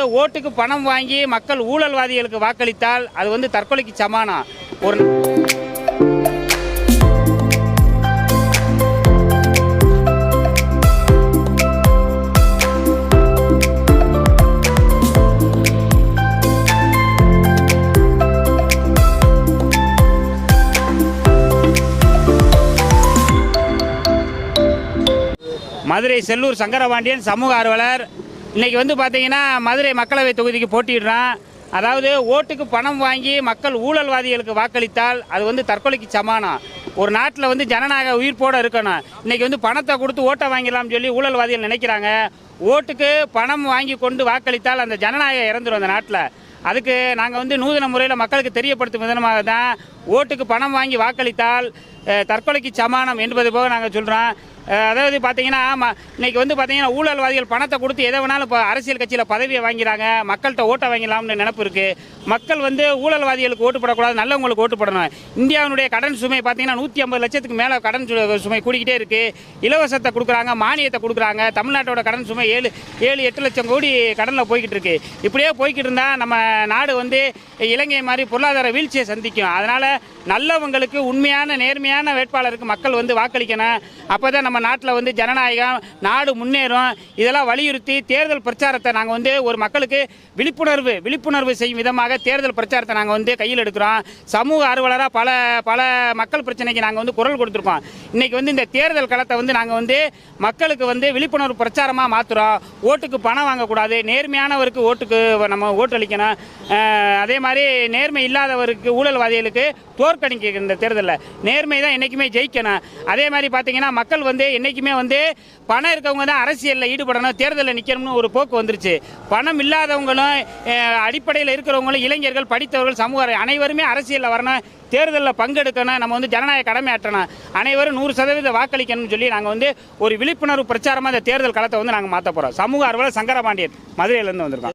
ஓட்டுக்கு பணம் வாங்கி மக்கள் ஊழல்வாதிகளுக்கு வாக்களித்தால் அது வந்து தற்கொலைக்கு சமானம். ஒரு மதுரை செல்லூர் சங்கரபாண்டியன் சமூக ஆர்வலர். இன்றைக்கி வந்து பார்த்தீங்கன்னா மதுரை மக்களவை தொகுதிக்கு போட்டிடுறான். அதாவது ஓட்டுக்கு பணம் வாங்கி மக்கள் ஊழல்வாதிகளுக்கு வாக்களித்தால் அது வந்து தற்கொலைக்கு சமானம். ஒரு நாட்டில் வந்து ஜனநாயக உயிர்ப்போடு இருக்கணும். இன்றைக்கி வந்து பணத்தை கொடுத்து ஓட்டை வாங்கிடலாம்னு சொல்லி ஊழல்வாதிகள் நினைக்கிறாங்க. ஓட்டுக்கு பணம் வாங்கி கொண்டு வாக்களித்தால் அந்த ஜனநாயகம் இறந்துடும் அந்த நாட்டில். அதுக்கு நாங்கள் வந்து நூதன முறையில் மக்களுக்கு தெரியப்படுத்தும் விதமாக தான் ஓட்டுக்கு பணம் வாங்கி வாக்களித்தால் தற்கொலைக்கு சமானம் என்பது போக நாங்கள் சொல்கிறோம். அதாவது பார்த்தீங்கன்னா இன்றைக்கி வந்து பார்த்தீங்கன்னா ஊழல்வாதிகள் பணத்தை கொடுத்து எதை வேணாலும் இப்போ அரசியல் கட்சியில் பதவியை வாங்கிறாங்க. மக்கள்கிட்ட ஓட்டை வாங்கிடலாம்னு நினப்பு இருக்குது. மக்கள் வந்து ஊழல்வாதிகளுக்கு ஓட்டு போடக்கூடாது, நல்லவங்களுக்கு ஓட்டு போடணும். இந்தியாவினுடைய கடன் சுமை பார்த்தீங்கன்னா 150 லட்சத்துக்கு மேலே கடன் சுமை கூடிக்கிட்டே இருக்குது. இலவசத்தை கொடுக்குறாங்க, மானியத்தை கொடுக்குறாங்க. தமிழ்நாட்டோட கடன் சுமை 7-8 லட்சம் கோடி கடனில் போய்கிட்டு இருக்கு. இப்படியே போய்கிட்டு இருந்தால் நம்ம நாடு வந்து இலங்கை மாதிரி பொருளாதார வீழ்ச்சியை சந்திக்கும். அதனால் நல்லவங்களுக்கு உண்மையான நேர்மையான வேட்பாளருக்கு மக்கள் வந்து வாக்களிக்கணும். அப்போ தான் நம்ம நாட்டில் வந்து ஜனநாயகம் நாடு முன்னேறும். இதெல்லாம் வலியுறுத்தி தேர்தல் பிரச்சாரத்தை நாங்கள் வந்து ஒரு மக்களுக்கு விழிப்புணர்வு செய்யும் விதமாக தேர்தல் பிரச்சாரத்தை நாங்கள் வந்து கையில் எடுக்கிறோம். சமூக ஆர்வலராக பல மக்கள் பிரச்சனைக்கு நாங்கள் வந்து குரல் கொடுத்துருக்கோம். இன்றைக்கி வந்து இந்த தேர்தல் களத்தை வந்து நாங்கள் வந்து மக்களுக்கு வந்து விழிப்புணர்வு பிரச்சாரமாக மாற்றுறோம். ஓட்டுக்கு பணம் வாங்கக்கூடாது, நேர்மையானவருக்கு ஓட்டுக்கு நம்ம ஓட்டளிக்கணும். அதே மாதிரி நேர்மை இல்லாதவருக்கு ஊழல்வாதிகளுக்கு தோற்கடிக்க இந்த தேர்தலில் நேர்மை தான் என்றைக்குமே ஜெயிக்கணும். அதே மாதிரி பார்த்தீங்கன்னா மக்கள் வந்து என்றைக்குமே வந்து பணம் இருக்கவங்க தான் அரசியலில் ஈடுபடணும், தேர்தலில் நிற்கணும்னு ஒரு போக்கு வந்துருச்சு. பணம் இல்லாதவங்களும் அடிப்படையில் இருக்கிறவங்களும் இளைஞர்கள் படித்தவர்கள் சமூக அனைவருமே அரசியலில் வரணும், தேர்தலில் பங்கெடுக்கணும். நம்ம வந்து ஜனநாயக கடமையாற்றணும். அனைவரும் 100% வாக்களிக்கணும்னு சொல்லி நாங்கள் வந்து ஒரு விழிப்புணர்வு பிரச்சாரமாக இந்த தேர்தல் களத்தை வந்து நாங்கள் மாற்ற போகிறோம். சமூக ஆர்வலர் சங்கரபாண்டியன் மதுரையிலேருந்து வந்திருக்கோம்.